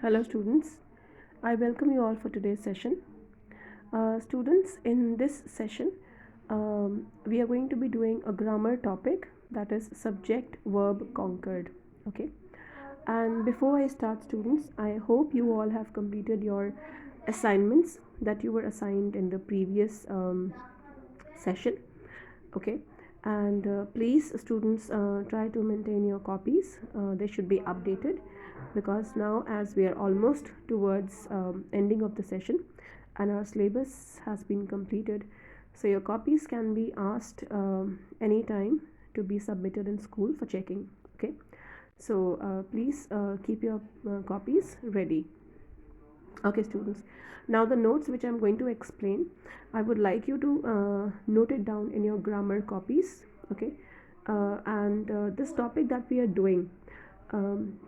Hello students, I welcome you all for today's session. Students, in this session, we are going to be doing a grammar topic, that is subject verb conquered. Okay, and before I start, students, I hope you all have completed your assignments that you were assigned in the previous session. Okay, and please students, try to maintain your copies. They should be updated, because now as we are almost towards ending of the session and our syllabus has been completed, so your copies can be asked anytime to be submitted in school for checking. Okay, so please keep your copies ready. Okay students, now the notes which I'm going to explain, I would like you to note it down in your grammar copies. Okay, and this topic that we are doing,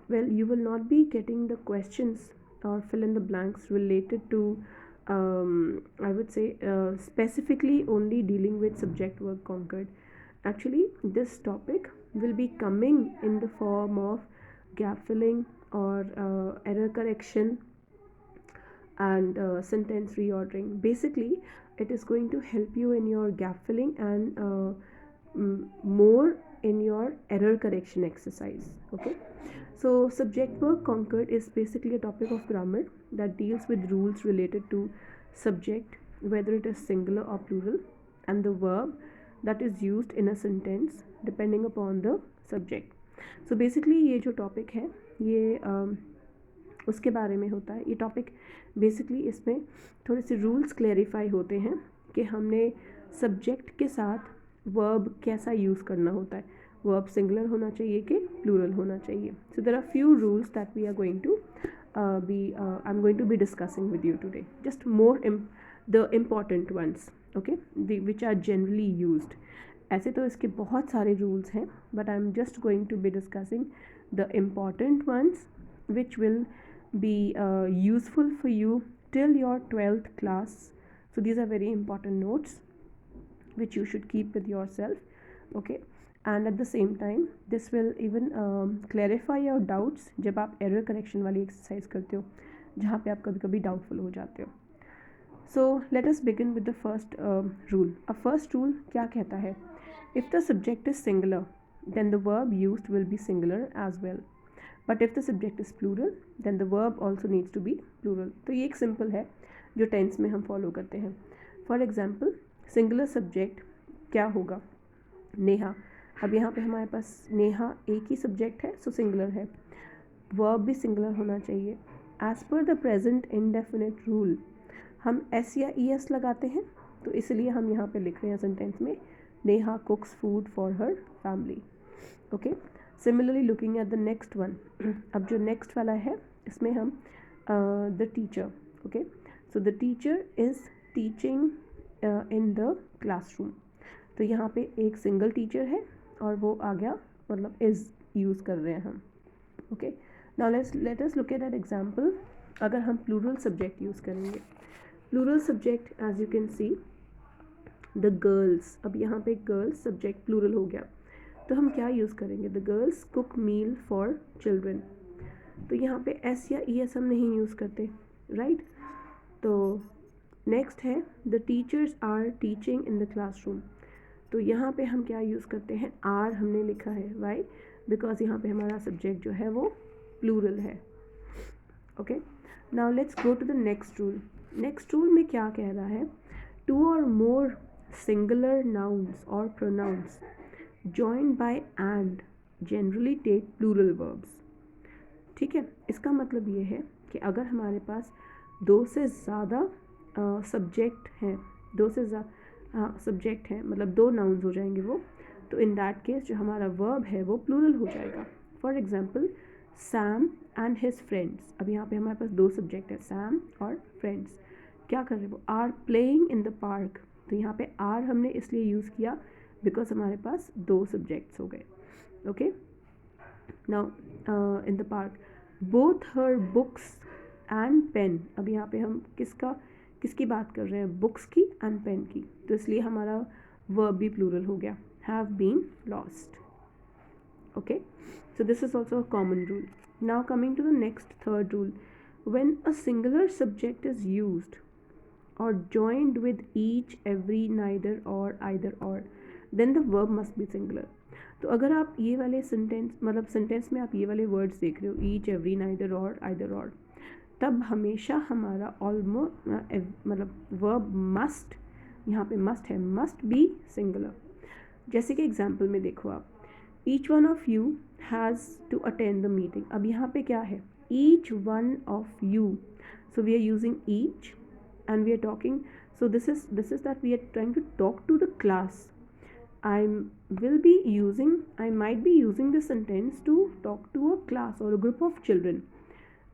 well, you will not be getting the questions or fill in the blanks related to I would say specifically only dealing with subject verb conquered. Actually, this topic will be coming in the form of gap filling or error correction and sentence reordering. Basically, it is going to help you in your gap filling and more in your error correction exercise. Okay, so subject verb conquered is basically a topic of grammar that deals with rules related to subject, whether it is singular or plural, and the verb that is used in a sentence depending upon the subject. So basically ये जो topic है ये उसके बारे में होता है ये टॉपिक. बेसिकली इसमें थोड़े से रूल्स क्लेरिफाई होते हैं कि हमने सब्जेक्ट के साथ वर्ब कैसा यूज़ करना होता है. वर्ब सिंगुलर होना चाहिए कि प्लूरल होना चाहिए. So there are few rules that we are going to I am going to be discussing with you today. Just more the important ones. Okay, which are generally used. ऐसे तो इसके बहुत सारे रूल्स हैं, but I am just going to be discussing the important ones which will be useful for you till your 12th class. So these are very important notes which you should keep with yourself. Okay, and at the same time this will even clarify your doubts जब आप error correction वाली exercise करते हो जहाँ पे आप कभी कभी doubtful हो जाते हो. So let us begin with the first rule. A first rule क्या कहता है? If the subject is singular, then the verb used will be singular as well. But if the subject is plural then the verb also needs to be plural. तो ये एक simple है जो tense में हम फॉलो करते हैं. For example, singular subject क्या होगा? नेहा. अब यहाँ पे हमारे पास नेहा एक ही सब्जेक्ट है, सो सिंगुलर है. वर्ब भी सिंगुलर होना चाहिए. As per the present indefinite rule हम एस या ई एस लगाते हैं, तो इसलिए हम यहाँ पे लिख रहे हैं सेंटेंस में Neha कुक्स food for her family. Okay, similarly looking at the next one. अब जो नेक्स्ट वाला है इसमें हम the teacher. Okay, so the teacher is teaching in the classroom. तो यहाँ पे एक सिंगल टीचर है और वो आ गया, मतलब इज़ यूज़ कर रहे हैं हम. Okay, now let us look at an example. अगर हम प्लूरल सब्जेक्ट यूज़ करेंगे, plural subject as you can see the girls. अब यहाँ पे गर्ल्स सब्जेक्ट प्लूरल हो गया, तो हम क्या यूज़ करेंगे? The girls cook meal for children. तो यहाँ पे एस या ई एस हम नहीं यूज़ करते, राइट? तो नेक्स्ट है the teachers are teaching in the classroom. तो यहाँ पे हम क्या यूज़ करते हैं? आर हमने लिखा है. वाई? बिकॉज यहाँ पे हमारा सब्जेक्ट जो है वो प्लूरल है. Okay, now let's go to the next rule. Next rule में क्या कह रहा है? Two or more singular nouns or pronouns joined by and generally take plural verbs. ठीक है, इसका मतलब ये है कि अगर हमारे पास दो से ज़्यादा सब्जेक्ट हैं, दो से ज़्यादा सब्जेक्ट हैं, मतलब दो नाउन्स हो जाएंगे वो, तो इन दैट केस जो हमारा वर्ब है वो प्लूरल हो जाएगा. For example, Sam and his friends. अब यहाँ पे हमारे पास दो सब्जेक्ट है, सैम और फ्रेंड्स. क्या कर रहे हैं वो? Are playing in the park. तो यहाँ पे आर हमने इसलिए यूज़ किया बिकॉज हमारे पास दो सब्जेक्ट्स हो गए. Okay, now in the park both her books and pen. अब यहाँ पे हम किसकी बात कर रहे हैं? बुक्स की एंड पेन की. तो इसलिए हमारा वर्ब भी प्लूरल हो गया, have been lost. Okay, so this is also a common rule. Now coming to the next third rule, when a singular subject is used or joined with each, every, neither or, either or, then the verb must be singular. तो अगर आप ये वाले sentence मतलब sentence में आप ये वाले वर्ड्स देख रहे हो, ईच, एवरी, नाइदर और, आइदर और, तब हमेशा हमारा ऑलमोस्ट मतलब वर्ब मस्ट, यहाँ पे मस्ट है, मस्ट बी सिंगुलर. जैसे कि एग्जाम्पल में देखो आप, each one of you has to attend the meeting. अब यहाँ पे क्या है, each one of you, so we are using each and we are talking, so this is that we are trying to talk to the class. I might be using this sentence to talk to a class or a group of children,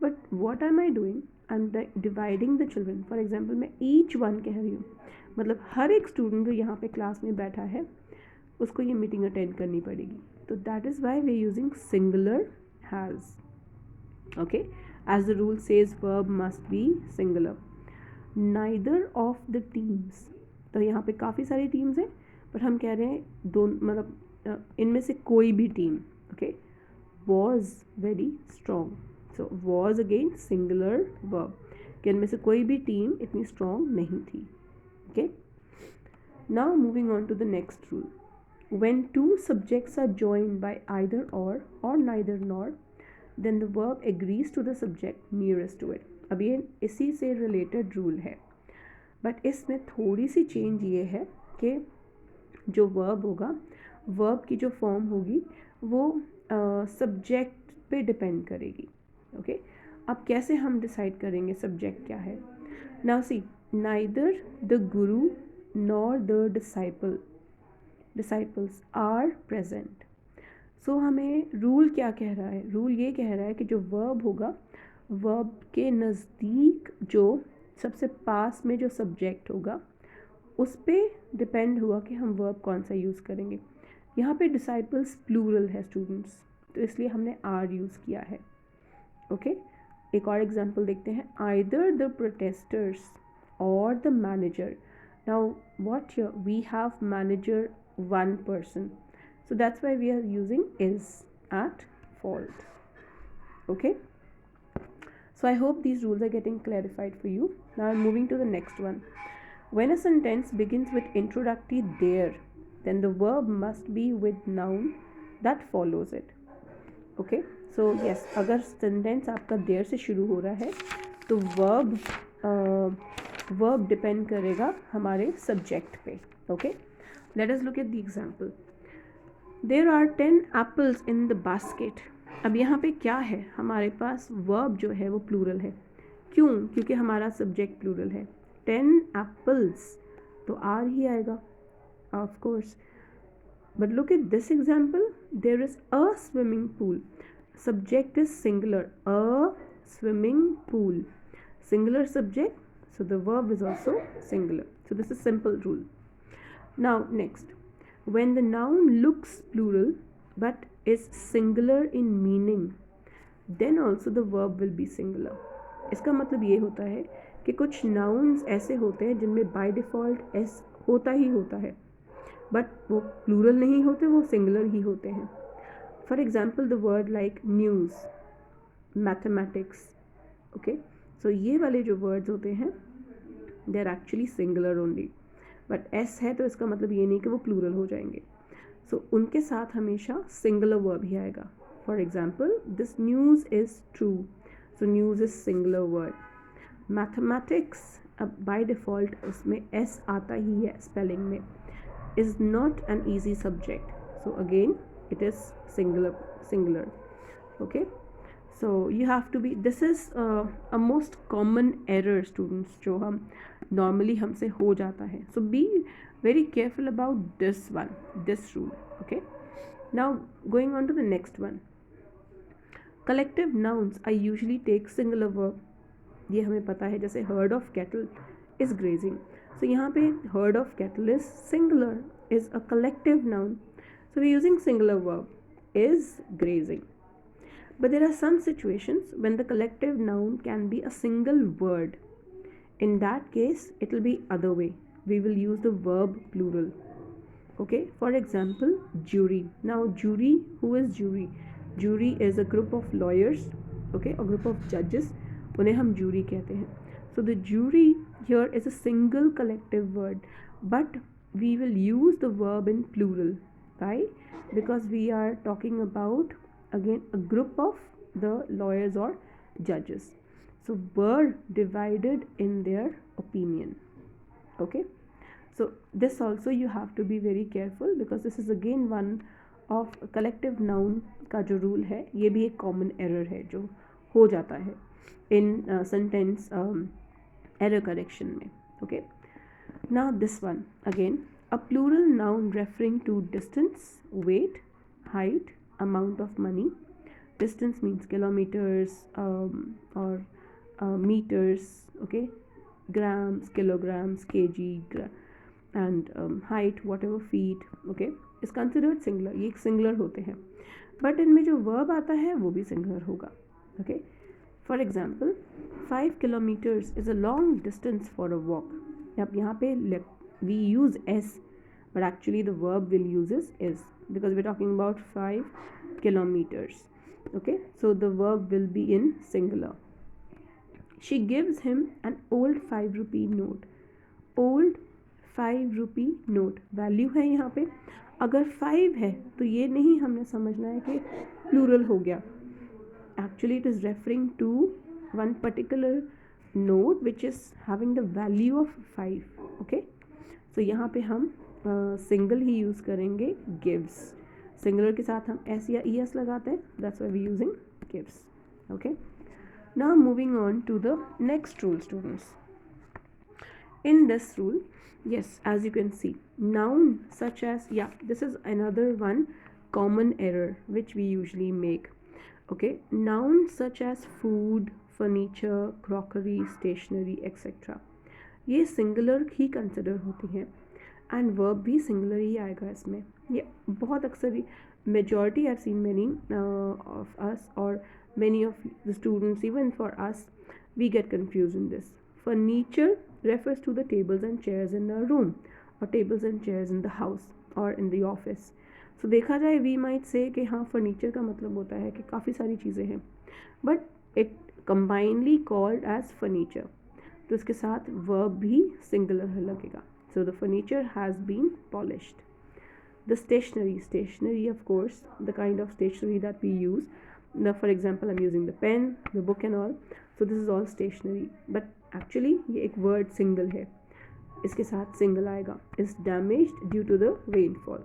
but what am I doing? I'm dividing the children. For example, मैं each one कह रही हूँ, मतलब हर एक student जो यहाँ पे class में बैठा है उसको ये मीटिंग अटेंड करनी पड़ेगी. तो that is why we are using singular has. Okay, as the rule says verb must be singular. Neither of the teams, तो यहाँ पे काफ़ी सारी टीम्स हैं पर हम कह रहे हैं दोनों, मतलब इनमें से कोई भी team. Okay, was very strong, so was again singular verb, कि इनमें से कोई भी टीम इतनी strong नहीं थी. Okay, now moving on to the next rule. When two subjects are joined by either or neither nor, then the verb agrees to the subject nearest to it. अब ये इसी से रिलेटेड रूल है, but इसमें थोड़ी सी change ये है कि जो वर्ब होगा, वर्ब की जो फॉर्म होगी वो सब्जेक्ट पे डिपेंड करेगी. ओके, अब कैसे हम डिसाइड करेंगे सब्जेक्ट क्या है. Now see, neither the guru nor the disciples are present. So हमें रूल क्या कह रहा है, रूल ये कह रहा है कि जो वर्ब होगा, वर्ब के नज़दीक जो सबसे पास में जो सब्जेक्ट होगा उस पर डिपेंड हुआ कि हम वर्ब कौन सा यूज़ करेंगे. यहाँ पे डिसाइपल्स प्लूरल है स्टूडेंट्स, तो इसलिए हमने आर यूज़ किया है. ओके, एक और एग्जांपल देखते हैं. Either the protesters or the manager. Now what here we have manager one person, so that's why we are using is at fault. Okay, so I hope these rules are getting clarified for you. Now I'm moving to the next one. When a sentence begins with introductory there, then the verb must be with noun that follows it. Okay, so yes, अगर sentence आपका there से शुरू हो रहा है तो verb depend करेगा हमारे subject पे. Okay, let us look at the example. There are 10 apples in the basket. अब यहाँ पे क्या है, हमारे पास verb जो है वो प्लूरल है. क्यों? क्योंकि हमारा सब्जेक्ट प्लूरल है. 10 apples तो आर ही आएगा of course. But look at this example. There is a swimming pool. Subject is singular, a swimming pool, singular subject, so the verb is also singular. So this is simple rule. Now next, when the noun looks plural but is singular in meaning, then also the verb will be singular. इसका मतलब ये होता है कि कुछ nouns ऐसे होते हैं जिनमें by default s होता ही होता है, but वो plural नहीं होते, वो singular ही होते हैं. For example, the word like news, mathematics. Okay, so ये वाले जो words होते हैं they are actually singular only, but s है तो इसका मतलब ये नहीं कि वो plural हो जाएंगे. So उनके साथ हमेशा singular verb ही आएगा. For example, this news is true. So news is singular word. Mathematics अब by default उसमें s आता ही है spelling में, is not an easy subject. So again it is singular. Okay, so you have to be, this is a most common error students जो हम normally हमसे हो जाता है. So be very careful about this one, this rule. Okay, now going on to the next one. Collective nouns I usually take singular verb. ये हमें पता है, जैसे herd of cattle is grazing. So यहाँ पे herd of cattle is singular, is a collective noun. So we're using singular verb, is grazing. But there are some situations when the collective noun can be a single word. In that case, it will be other way. We will use the verb plural. Okay, for example, jury. Now jury, who is jury? Jury is a group of lawyers, okay, a group of judges उन्हें हम jury कहते हैं. So the jury here is a single collective word, but we will use the verb in plural. Why? Because we are talking about again a group of the lawyers or judges. So were divided in their opinion. Okay, so this also you have to be very careful, because this is again one of collective noun का जो rule है, ये भी एक common error है जो हो जाता है in sentence error correction में. Okay, now this one again, a plural noun referring to distance, weight, height, amount of money. Distance means kilometers or meters. Okay, grams, kilograms, kg, and height whatever feet. Okay, is considered singular. ये एक singular होते हैं, but इनमें जो verb आता है वो भी singular होगा. Okay, for example, 5 kilometers is a long distance for a walk. अब यहाँ पे we use s, but actually the verb we'll use is, because we're talking about 5 kilometers. Okay, so the verb will be in singular. She gives him an old 5 rupee note. Old 5 rupee note, value है यहाँ पे. अगर 5 है तो ये नहीं हमने समझना है कि प्लूरल हो गया. Actually it is referring to one particular note which is having the value of 5. Okay, so यहाँ पे हम सिंगल ही यूज़ करेंगे gives. सिंगुलर के साथ हम s या es लगाते हैं, that's why we using gives. Okay, now moving on to the next rule, students. In this rule, yes, as you can see, noun such as, yeah, this is another one common error which we usually make. Okay, nouns such as food, furniture, crockery, stationery, etc. ये singular ही consider होती हैं, and verb भी singular ही आएगा इसमें. ये बहुत अक्सर majority I've seen many of us or many of the students, even for us, we get confused in this. Furniture refers to the tables and chairs in a room, or tables and chairs in the house or in the office. So देखा जाए we might say कि हाँ furniture का मतलब होता है कि काफ़ी सारी चीज़ें हैं, but it combinedly called as furniture. तो इसके साथ verb भी singular लगेगा. So the furniture has been polished. The stationery, of course, the kind of stationery that we use. Now for example, I'm using the pen, the book and all. So this is all stationery, but actually ये एक word single है, इसके साथ single आएगा. is damaged due to the rainfall.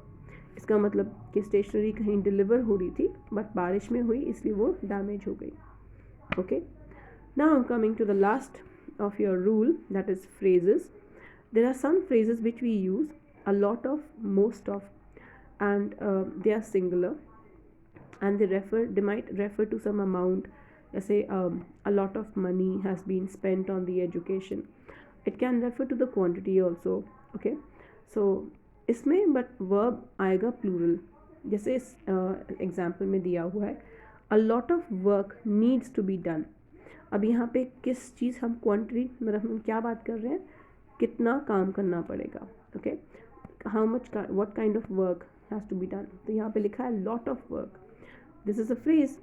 इसका मतलब कि stationery कहीं deliver हो रही थी, but बारिश में हुई इसलिए वो damage हो गई. Okay, now I'm coming to the last of your rule, that is phrases. There are some phrases which we use a lot of, most of, and they are singular, and they might refer to some amount. Let's say a lot of money has been spent on the education. It can refer to the quantity also. Okay, so इसमें but verb आएगा plural. जैसे इस example में दिया हुआ है, a lot of work needs to be done. अब यहाँ पे किस चीज़ हम क्वांटिटी, मतलब हम क्या बात कर रहे हैं, कितना काम करना पड़ेगा. Okay, how much, what kind of work has to be done. तो यहाँ पे लिखा है lot of work. This is a phrase.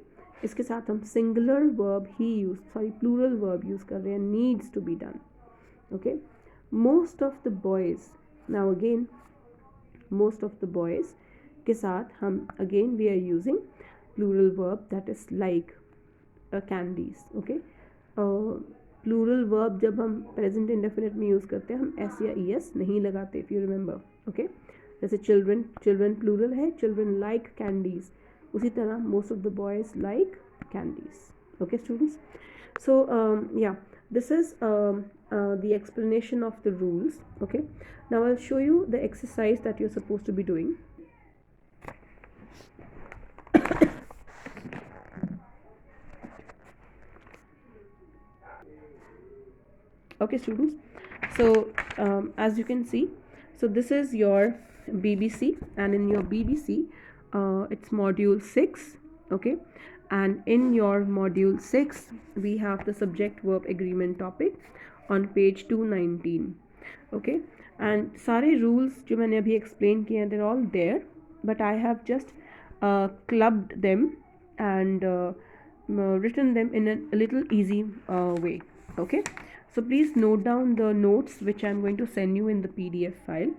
इसके साथ हम singular verb ही plural verb use कर रहे हैं, needs to be done. Okay, most of the boys. Now again, most of the boys के साथ हम again we are using plural verb, that is like candies. Okay, plural verb जब हम present indefinite में use करते हैं हम s या es नहीं लगाते, if you remember. Okay, जैसे children plural है, children like candies. उसी तरह most of the boys like candies. Okay students, so yeah, this is the explanation of the rules. Okay, now I'll show you the exercise that you're supposed to be doing. Okay students, so as you can see, so this is your BBC, and in your BBC it's module 6. Okay, and in your module 6 we have the subject verb agreement topic on page 219. Okay, and सारे rules जो मैंने अभी explain किए हैं, they're all there, but I have just clubbed them and written them in a little easy way. Okay, so please note down the notes which I'm going to send you in the PDF file.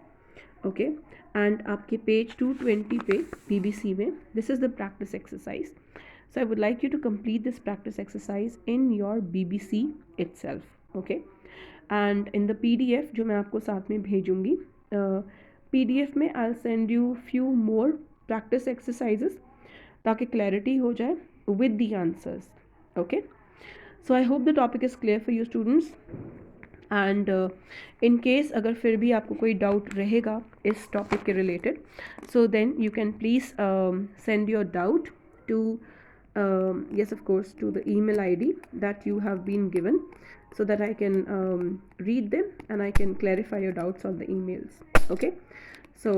Okay, and आपके page 220 पे BBC में this is the practice exercise. So I would like you to complete this practice exercise in your BBC itself. Okay, and in the PDF जो मैं आपको साथ में भेजूँगी, PDF में I'll send you few more practice exercises ताकि clarity हो जाए with the answers. Okay, so I hope the topic is clear for you students. And in case अगर फिर भी आपको कोई डाउट रहेगा इस टॉपिक के related, so then you can please send your doubt to yes of course to the email ID that you have been given, so that I can read them and I can clarify your doubts on the emails. Okay, so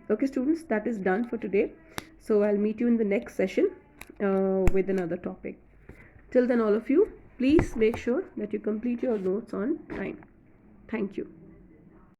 okay students, that is done for today. So I'll meet you in the next session with another topic. Till then, all of you, please make sure that you complete your notes on time. Thank you.